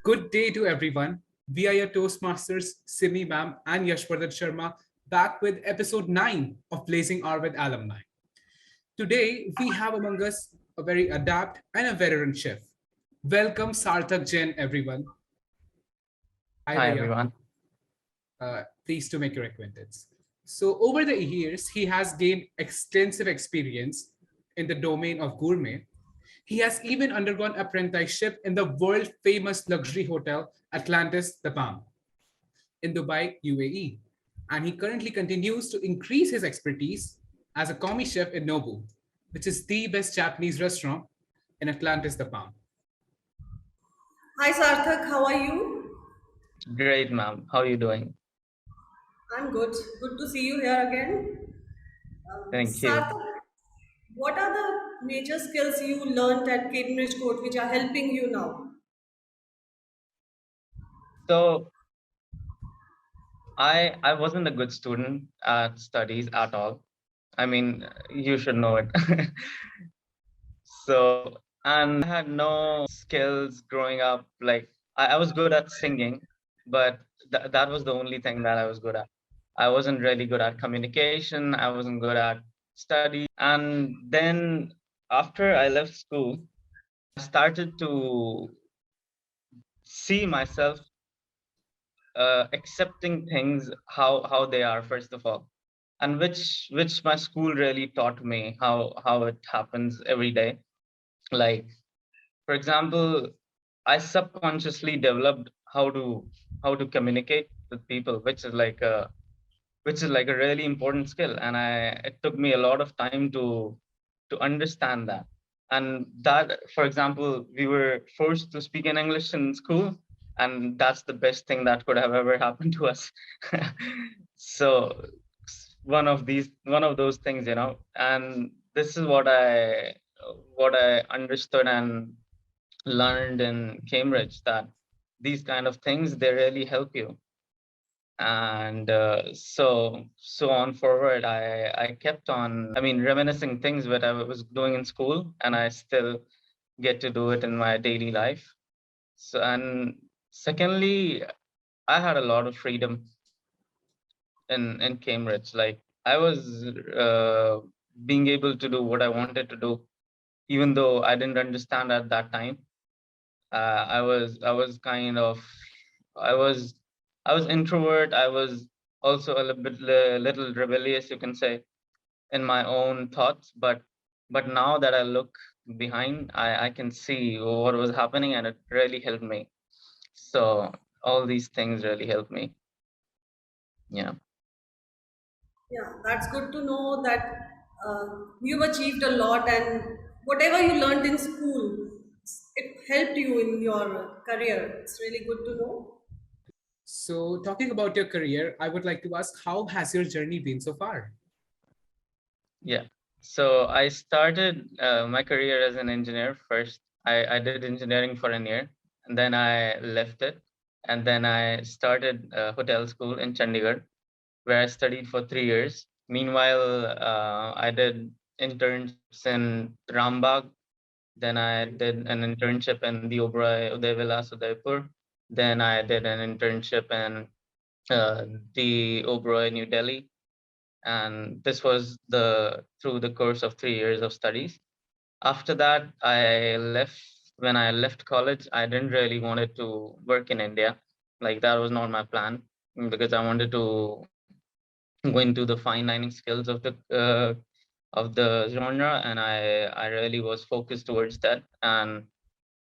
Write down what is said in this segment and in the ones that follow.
Good day to everyone. We are your Toastmasters, Simi Ma'am and Yashvardhan Sharma, back with episode 9 of Blazing Hour with Alumni. Today, we have among us a very adept and a veteran chef. Welcome, Sarthak Jain, everyone. Hi, Hi Bhaiya. everyone. Pleased to make your acquaintance. So, over the years, he has gained extensive experience in the domain of gourmet. He has even undergone apprenticeship in the world famous luxury hotel Atlantis, the Palm, in Dubai, UAE. And he currently continues to increase his expertise as a commis chef in Nobu, which is the best Japanese restaurant in Atlantis, the Palm. Hi Sarthak, how are you? Great, ma'am. How are you doing? I'm good. Good to see you here again. Thank you. Sarthak, what are the major skills you learned at Cambridge Court which are helping you now? So I wasn't a good student at studies at all. I mean, you should know it. So, and I had no skills growing up. Like I was good at singing, but that was the only thing that I was good at. I wasn't really good at communication. I wasn't good at study. And then after I left school, I started to see myself accepting things how they are, first of all, and which my school really taught me how it happens every day. Like, for example, I subconsciously developed how to communicate with people, which is like a really important skill, and I it took me a lot of time to understand that. And that, for example, we were forced to speak in English in school, and that's the best thing that could have ever happened to us. So one of those things, and this is what I understood and learned in Cambridge, that these kind of things, they really help you. And so on forward, I kept on, I mean, reminiscing things that I was doing in school, and I still get to do it in my daily life. So, and secondly, I had a lot of freedom in Cambridge. Like, I was uh, being able to do what I wanted to do, even though I didn't understand at that time. I was kind of, I was I was introvert. I was also a little rebellious, you can say, in my own thoughts. But now that I look behind, I can see what was happening, and it really helped me. So all these things really helped me. Yeah. Yeah, that's good to know that you've achieved a lot and whatever you learned in school, it helped you in your career. It's really good to know. So, talking about your career, I would like to ask, how has your journey been so far? Yeah. So I started my career as an engineer first. I did engineering for a year, and then I left it. And then I started hotel school in Chandigarh, where I studied for 3 years. Meanwhile, I did internships in Rambagh. Then I did an internship in the Oberoi Uday Vilas Udaipur. Then I did an internship in the Oberoi New Delhi, and this was the through the course of 3 years of studies. After that, I left. When I left college, I didn't really wanted to work in India. Like, that was not my plan, because I wanted to go into the fine dining skills of the genre, and I really was focused towards that. And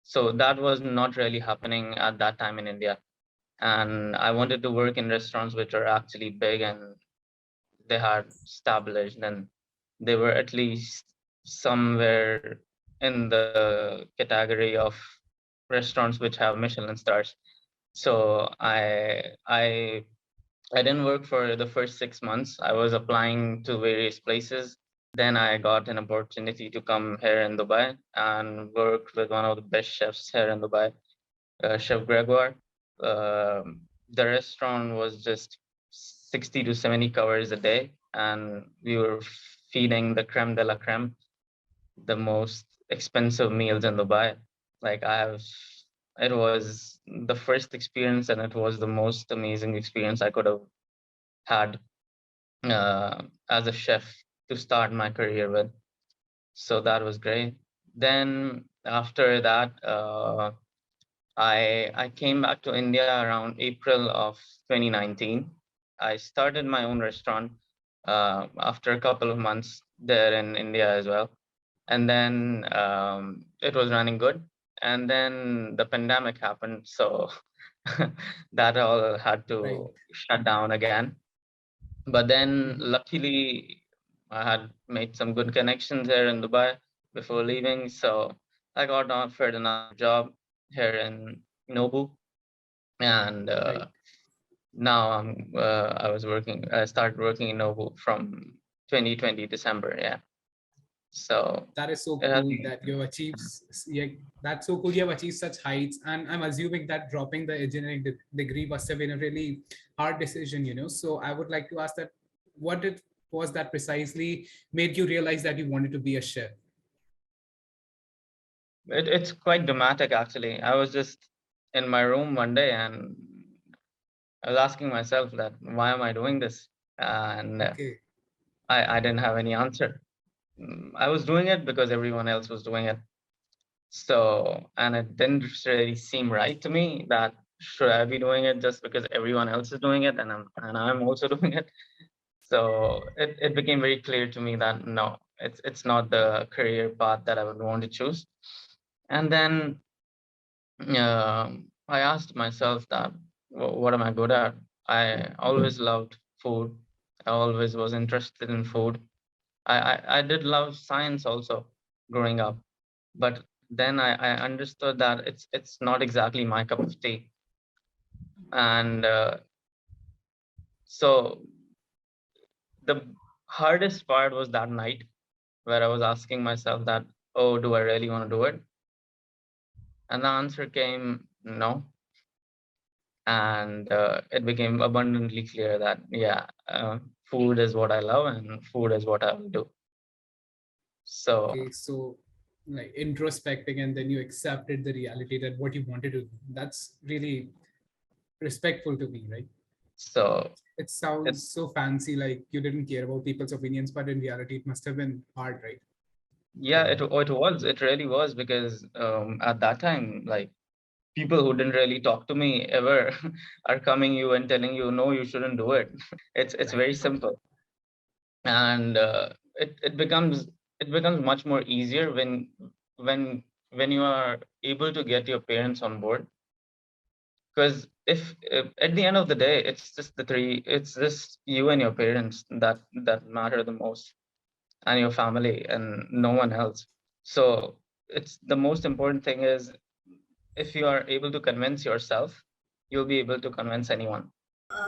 so that was not really happening at that time in India. And I wanted to work in restaurants which are actually big, and they had established, and they were at least somewhere in the category of restaurants which have Michelin stars. So I didn't work for the first 6 months. I was applying to various places. Then I got an opportunity to come here in Dubai and work with one of the best chefs here in Dubai, Chef Gregoire. The restaurant was just 60 to 70 covers a day, and we were feeding the creme de la creme, the most expensive meals in Dubai. Like, I have It was the first experience, and it was the most amazing experience I could have had as a chef to start my career with. So that was great. Then after that, I came back to India around April of 2019. I started my own restaurant after a couple of months there in India as well. And then it was running good. And then the pandemic happened. So that all had Right. to shut down again. But then luckily, I had made some good connections here in Dubai before leaving. So I got offered another job here in Nobu. And Right. now I started working in Nobu from 2020 December. Yeah. So That is so it has cool been, that you have achieved. Yeah, that's so cool. You have achieved such heights, and I'm assuming that dropping the engineering degree must have been a really hard decision. So I would like to ask that, what it was that precisely made you realize that you wanted to be a chef? it's quite dramatic actually. I was just in my room one day and I was asking myself that why am I doing this? And Okay. I didn't have any answer. I was doing it because everyone else was doing it. So, and it didn't really seem right to me that should I be doing it just because everyone else is doing it and I'm also doing it. So it became very clear to me that no, it's not the career path that I would want to choose. And then I asked myself that what am I good at? I always loved food. I always was interested in food. I did love science also growing up, but then I understood that it's not exactly my cup of tea. And so the hardest part was that night where I was asking myself that, oh, do I really want to do it? And the answer came no. And it became abundantly clear that, yeah, food is what I love and food is what I will do. So Okay. So, like introspecting, and then you accepted the reality that what you wanted to do. That's really respectful to me, right? so It it, sounds so fancy, like you didn't care about people's opinions, but in reality, it must have been hard, right? yeah, it really was because at that time, like people who didn't really talk to me ever are coming you and telling you no, you shouldn't do it. It's Right. very simple. And it becomes much more easier when when you are able to get your parents on board, because if at the end of the day it's just you and your parents that matter the most, and your family and no one else. So it's the most important thing is if you are able to convince yourself, you'll be able to convince anyone.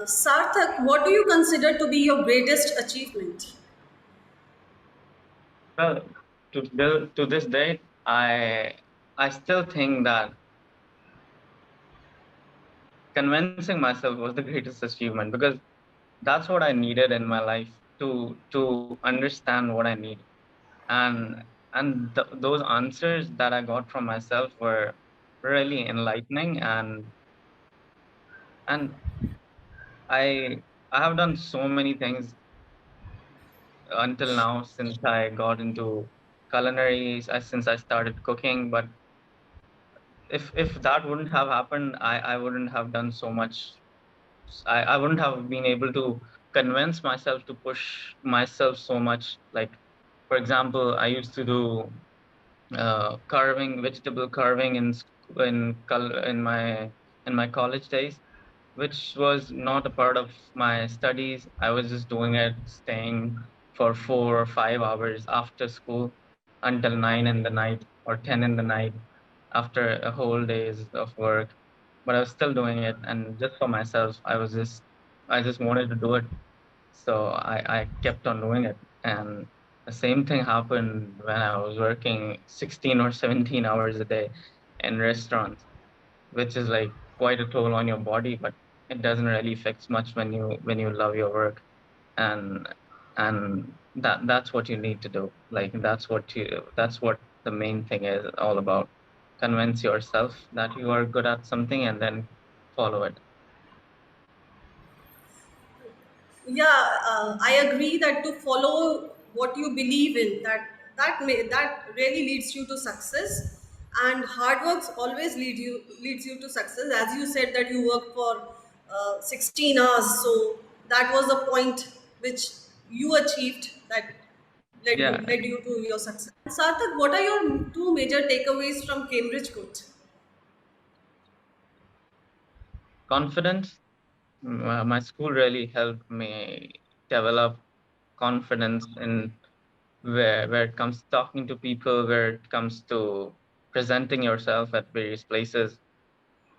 Sarthak, what do you consider to be your greatest achievement? Well, to this day, I still think that convincing myself was the greatest achievement, because that's what I needed in my life to understand what I need. And those answers that I got from myself were really enlightening. And I have done so many things until now since I got into culinary, since I started cooking. But if that wouldn't have happened, I wouldn't have done so much. I wouldn't have been able to convince myself to push myself so much. Like, for example, I used to do carving, vegetable carving in my college days, which was not a part of my studies. I was just doing it, staying for 4 or 5 hours after school until 9 in the night or 10 in the night after a whole days of work. But I was still doing it, and just for myself, I just wanted to do it. So I kept on doing it. And the same thing happened when I was working 16 or 17 hours a day in restaurants, which is like quite a toll on your body, but it doesn't really affect much when you love your work. And and that's what you need to do. Like that's what the main thing is all about. convince yourself that you are good at something and then follow it. Yeah, I agree that to follow what you believe in, that really leads you to success, and hard work always leads you to success. As you said that you worked for 16 hours, so that was the point which you achieved that Yeah, led you to your success. Sarthak, what are your two major takeaways from Cambridge Coach? confidence. My school really helped me develop confidence in where it comes to talking to people, where it comes to presenting yourself at various places,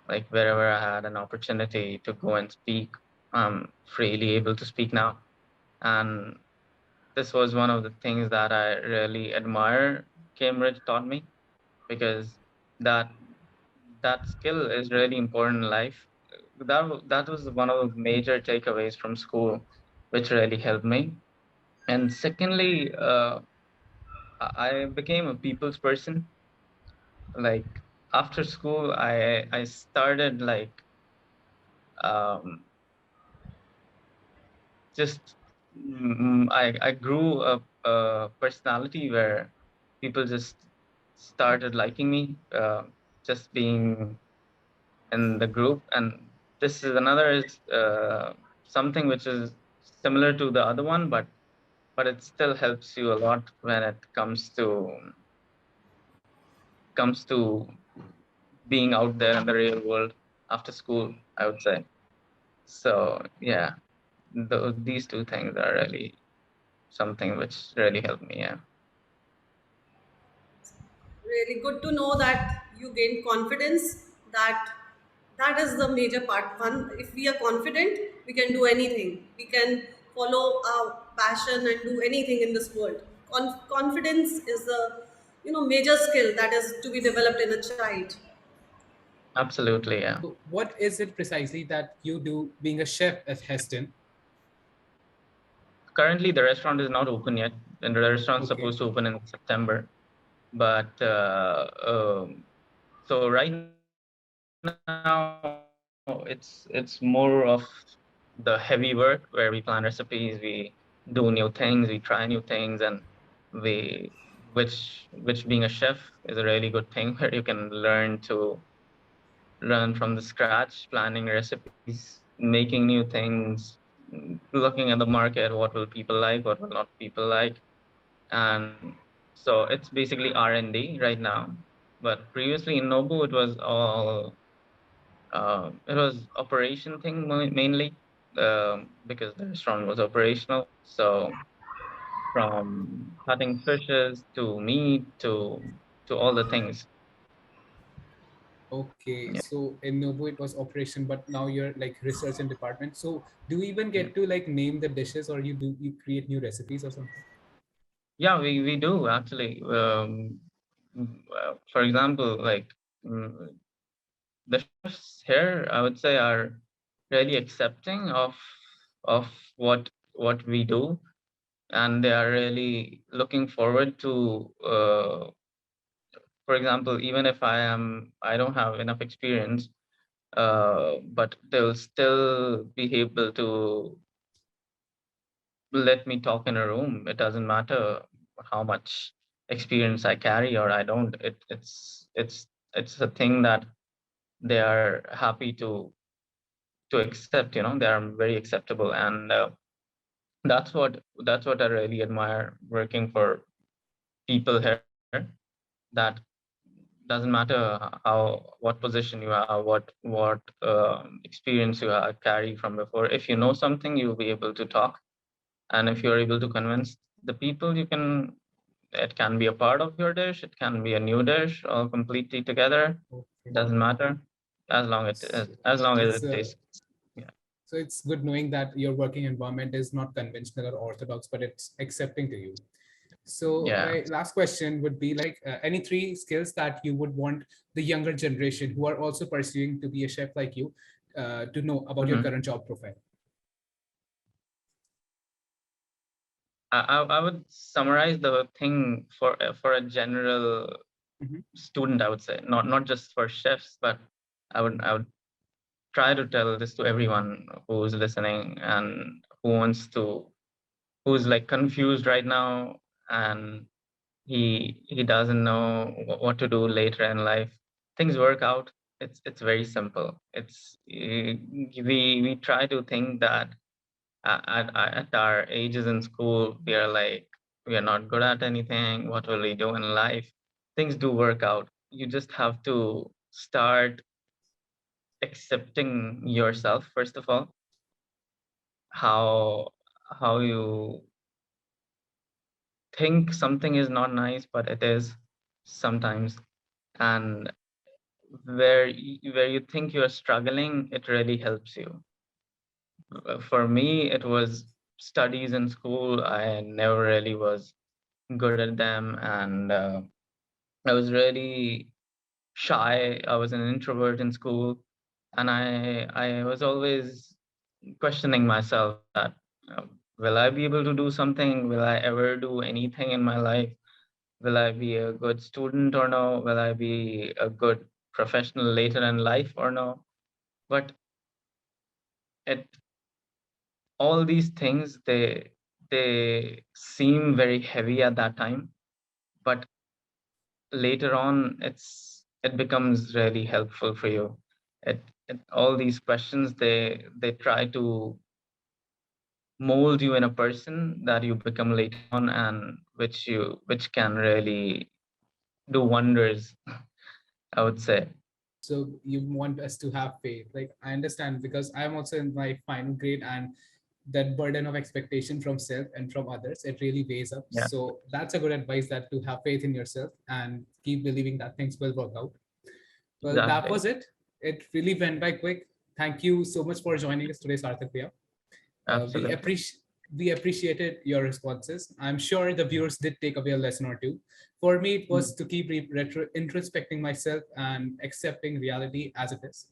like wherever I had an opportunity to go and speak. I'm freely able to speak now. And this was one of the things that I really admire Cambridge taught me, because that that skill is really important in life. That was one of the major takeaways from school, which really helped me. And secondly, I became a people's person. Like after school, I started like um, just I grew a personality where people just started liking me, just being in the group. And this is another is something which is similar to the other one, but it still helps you a lot when it comes to being out there in the real world after school, I would say. So yeah, these two things are really something which really helped me. Yeah. Really good to know that you gain confidence. That is the major part. One, if we are confident, we can do anything. We can follow our passion and do anything in this world. Confidence is the major skill that is to be developed in a child. Absolutely, yeah. So what is it precisely that you do being a chef at Heston? Currently, the restaurant is not open yet, and the restaurant's Okay. supposed to open in September. But so right now, it's more of the heavy work where we plan recipes, we do new things, we try new things, and we which being a chef is a really good thing where you can learn from the scratch, planning recipes, making new things, looking at the market, what will people like, what will not people like. And so it's basically R&D right now. But previously in Nobu, it was all it was operation thing mainly, because the restaurant was operational. So from cutting fishes to meat to all the things. Okay, Yeah. so in Nobu it was operation, but now you're like research and department. So do you even Yeah. get to like name the dishes, or you create new recipes or something? Yeah, we do actually. For example, like the chefs here, I would say, are really accepting of what we do, and they are really looking forward to. For example, even if I don't have enough experience, but they'll still be able to let me talk in a room. It doesn't matter how much experience I carry or I don't. It's a thing that they are happy to accept. They are very acceptable, and that's what I really admire working for people here. That doesn't matter what position you have, what experience you have carry from before. If you know something, you'll be able to talk, and if you're able to convince the people, you can. It can be a part of your dish. It can be a new dish, all completely together. Okay. Doesn't matter, So as long as it's it tastes. Yeah. so it's good knowing that your working environment is not conventional or orthodox, but it's accepting to you. So Yeah. my last question would be like any three skills that you would want the younger generation who are also pursuing to be a chef like you to know about your Mhm. current job profile. I would summarize the thing for a general Mhm. student, I would say, not just for chefs, but I would try to tell this to everyone who's listening and who's like confused right now, and he doesn't know what to do later in life. Things work out. It's very simple. We try to think that at our ages in school, we are not good at anything. What will we do in life? Things do work out. You just have to start accepting yourself, first of all, how you think something is not nice, but it is sometimes. And where you think you're struggling, it really helps you. For me, it was studies in school. I never really was good at them, and I was really shy. I was an introvert in school, and I was always questioning myself that will I be able to do something? Will I ever do anything in my life? Will I be a good student or no? Will I be a good professional later in life or no? But it all these things, they seem very heavy at that time, but later on it becomes really helpful for you. All these questions, they try to mold you in a person that you become later on, and which can really do wonders, I would say. So you want us to have faith. Like I understand because I'm also in my final grade, and that burden of expectation from self and from others, it really weighs up. Yeah, So that's a good advice, that to have faith in yourself and keep believing that things will work out. Well, that exactly. was it. It really went by quick. Thank you so much for joining us today, Sarthak. Uh, we Absolutely. appreciate we appreciated your responses. I'm sure the viewers did take away a lesson or two. For me, it was to keep introspecting myself and accepting reality as it is.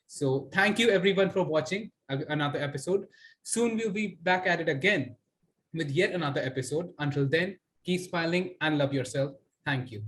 So thank you everyone for watching another episode. Soon we'll be back at it again with yet another episode. Until then, keep smiling and love yourself. Thank you.